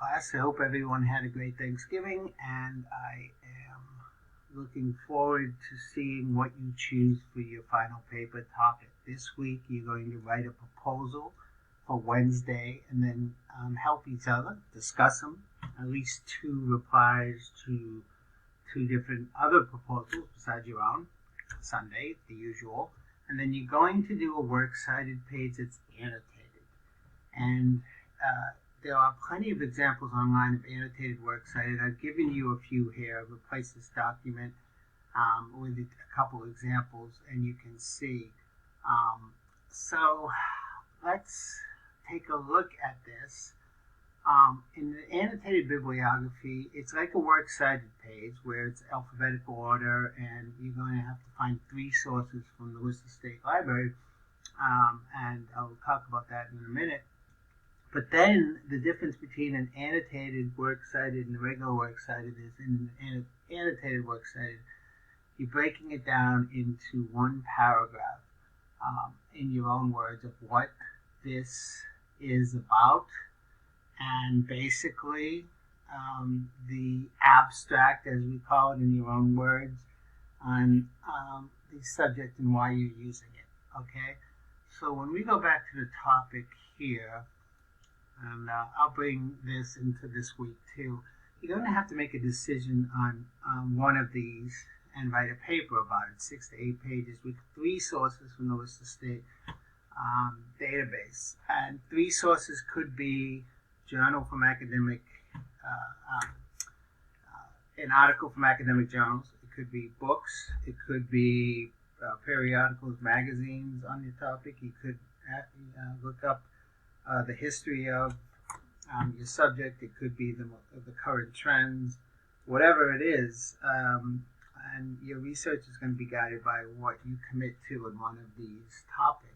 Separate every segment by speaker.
Speaker 1: class. I hope everyone had a great Thanksgiving, and I am looking forward to seeing what you choose for your final paper topic. This week, you're going to write a proposal for Wednesday, and then help each other discuss them. At least 2 replies to 2 different other proposals besides your own. Sunday, the usual. And then you're going to do a works cited page that's annotated. And there are plenty of examples online of annotated works cited. I've given you a few here. I've replaced this document with a couple examples, and you can see. So let's take a look at this. In the annotated bibliography, it's like a works cited page where it's alphabetical order, and you're going to have to find 3 sources from the Worcester State Library, and I'll talk about that in a minute. But then the difference between an annotated works cited and a regular works cited is in an annotated works cited, you're breaking it down into 1 paragraph in your own words of what this is about, and basically the abstract, as we call it in your own words, on the subject and why you're using it. Okay, so when we go back to the topic here, and I'll bring this into this week too, you're going to have to make a decision on one of these and write a paper about it, 6 to 8 pages with 3 sources from the Worcester State database. And 3 sources could be journal from academic, an article from academic journals. It could be books. It could be periodicals, magazines on the topic. You could look up the history of your subject. It could be the current trends, whatever it is. And your research is going to be guided by what you commit to in one of these topics.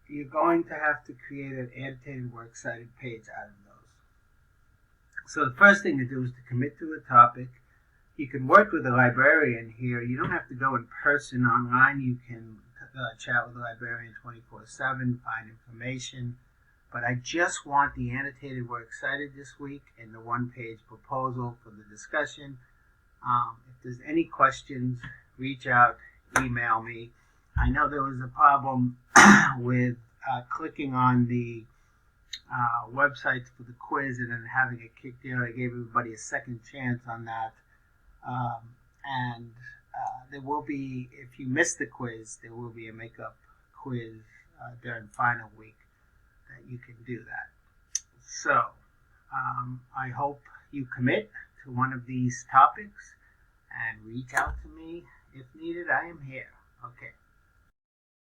Speaker 1: You're going to have to create an annotated works cited page out of those. So the first thing to do is to commit to a topic. You can work with a librarian here. You don't have to go in person. Online you can chat with a librarian 24/7, find information. But I just want the annotated works cited this week and the 1-page proposal for the discussion. If there's any questions, reach out, email me. I know there was a problem with clicking on the websites for the quiz and then having it kicked in. I gave everybody a second chance on that. And there will be, if you miss the quiz, there will be a makeup quiz during final week that you can do that. So I hope you commit to one of these topics and reach out to me if needed. I am here. Okay.